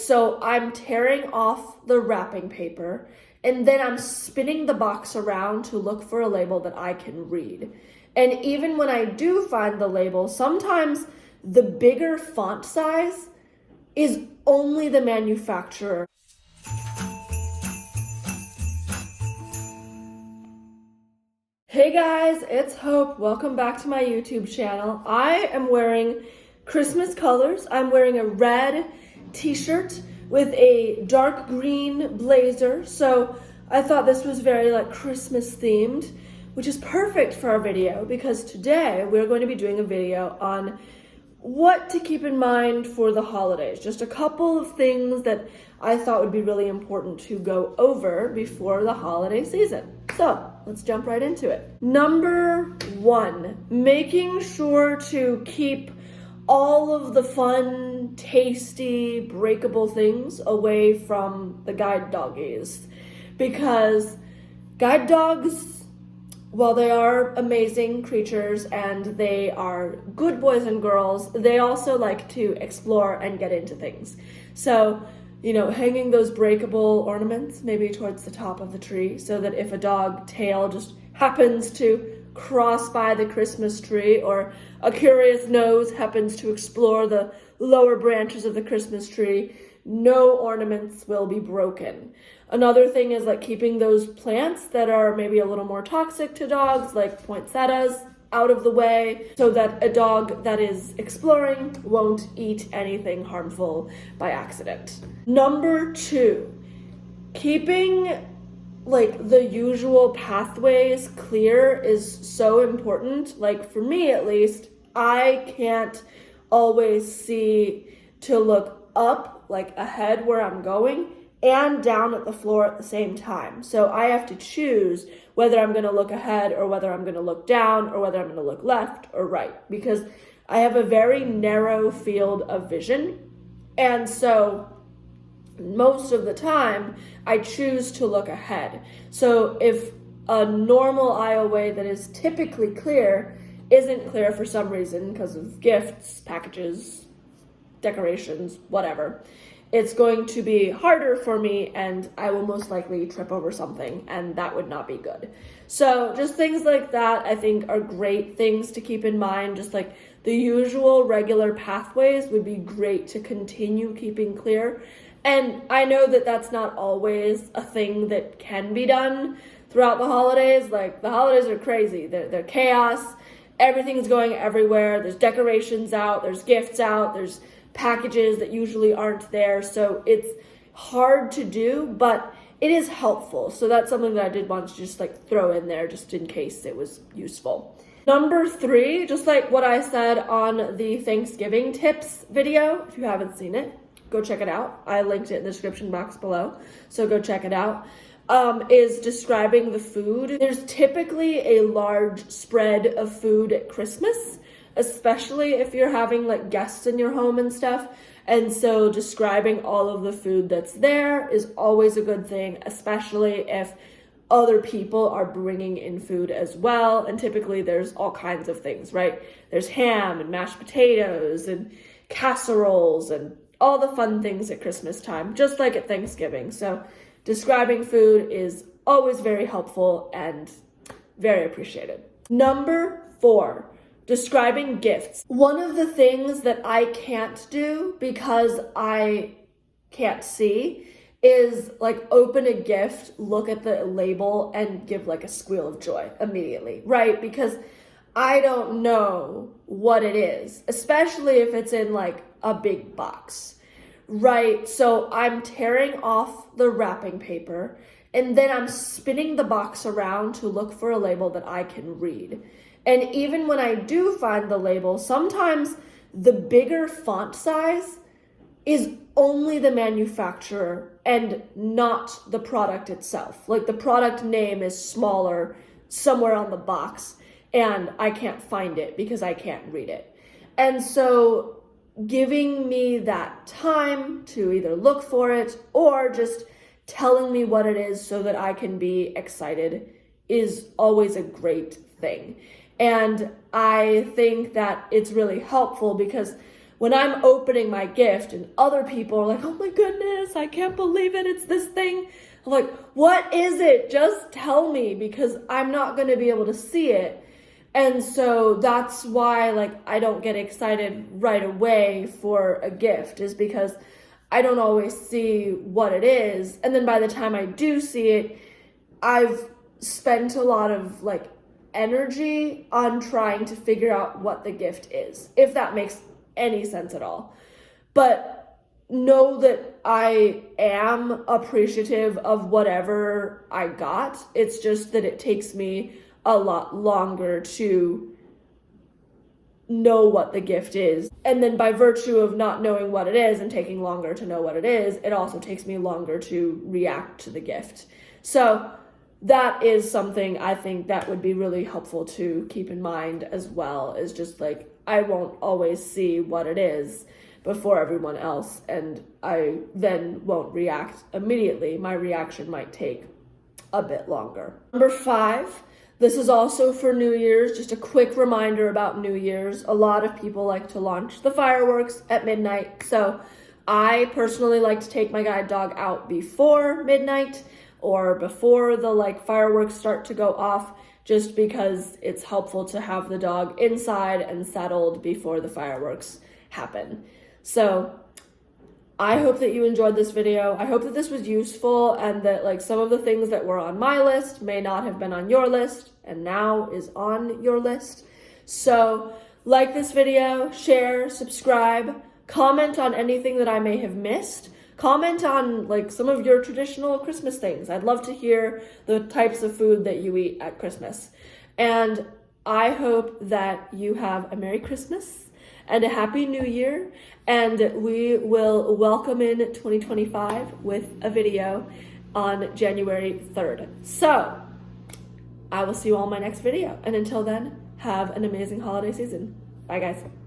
So I'm tearing off the wrapping paper and then I'm spinning the box around to look for a label that I can read. And even when I do find the label, sometimes the bigger font size is only the manufacturer. Hey guys, it's Hope. Welcome back to my YouTube channel. I am wearing Christmas colors. I'm wearing a red t-shirt with a dark green blazer. So I thought this was very Christmas themed, which is perfect for our video because today we're going to be doing a video on what to keep in mind for the holidays. Just a couple of things that I thought would be really important to go over before the holiday season. So let's jump right into it. Number one, making sure to keep all of the fun, tasty, breakable things away from the guide doggies. Because guide dogs, while they are amazing creatures and they are good boys and girls, they also like to explore and get into things. So, hanging those breakable ornaments maybe towards the top of the tree so that if a dog tail just happens to cross by the Christmas tree or a curious nose happens to explore the lower branches of the Christmas tree, no ornaments will be broken. Another thing is keeping those plants that are maybe a little more toxic to dogs, like poinsettias, out of the way so that a dog that is exploring won't eat anything harmful by accident. Number two, keeping the usual pathways clear is so important. For me at least, I can't always see to look up ahead where I'm going and down at the floor at the same time. So I have to choose whether I'm going to look ahead or whether I'm going to look down or whether I'm going to look left or right, because I have a very narrow field of vision. And so most of the time I choose to look ahead. So if a normal aisleway that is typically clear isn't clear for some reason because of gifts, packages, decorations, whatever, it's going to be harder for me and I will most likely trip over something and that would not be good. So just things like that I think are great things to keep in mind. Just the usual regular pathways would be great to continue keeping clear. And I know that that's not always a thing that can be done throughout the holidays. The holidays are crazy. They're chaos. Everything's going everywhere. There's decorations out. There's gifts out. There's packages that usually aren't there. So it's hard to do, but it is helpful. So that's something that I did want to just throw in there just in case it was useful. Number three, just what I said on the Thanksgiving tips video, if you haven't seen it, go check it out. I linked it in the description box below, so go check it out. Is describing the food. There's typically a large spread of food at Christmas, especially if you're having guests in your home and stuff. And so describing all of the food that's there is always a good thing, especially if other people are bringing in food as well. And typically there's all kinds of things, right? There's ham and mashed potatoes and casseroles and all the fun things at Christmas time, just like at Thanksgiving. So describing food is always very helpful and very appreciated. Number four, describing gifts. One of the things that I can't do because I can't see is open a gift, look at the label and give a squeal of joy immediately, right? Because I don't know what it is, especially if it's in a big box, right? So I'm tearing off the wrapping paper and then I'm spinning the box around to look for a label that I can read. And even when I do find the label, sometimes the bigger font size is only the manufacturer and not the product itself. The product name is smaller somewhere on the box and I can't find it because I can't read it. And so giving me that time to either look for it or just telling me what it is so that I can be excited is always a great thing. And I think that it's really helpful because when I'm opening my gift and other people are like, oh my goodness, I can't believe it, it's this thing. I'm like, what is it? Just tell me, because I'm not going to be able to see it. And so that's why, like, I don't get excited right away for a gift, is because I don't always see what it is. And then by the time I do see it, I've spent a lot of like energy on trying to figure out what the gift is, if that makes any sense at all. But know that I am appreciative of whatever I got. It's just that it takes me a lot longer to know what the gift is. And then by virtue of not knowing what it is and taking longer to know what it is, it also takes me longer to react to the gift. So that is something I think that would be really helpful to keep in mind as well, is just like, I won't always see what it is before everyone else, and I then won't react immediately. My reaction might take a bit longer. Number 5, this is also for New Year's. Just a quick reminder about New Year's. A lot of people like to launch the fireworks at midnight. So I personally like to take my guide dog out before midnight or before the like fireworks start to go off, just because it's helpful to have the dog inside and settled before the fireworks happen. So I hope that you enjoyed this video. I hope that this was useful, and that like some of the things that were on my list may not have been on your list and now is on your list. So like this video, share, subscribe, comment on anything that I may have missed. Comment on like some of your traditional Christmas things. I'd love to hear the types of food that you eat at Christmas. And I hope that you have a Merry Christmas and a Happy New Year, and we will welcome in 2025 with a video on January 3rd. So I will see you all in my next video, and until then, have an amazing holiday season. Bye guys.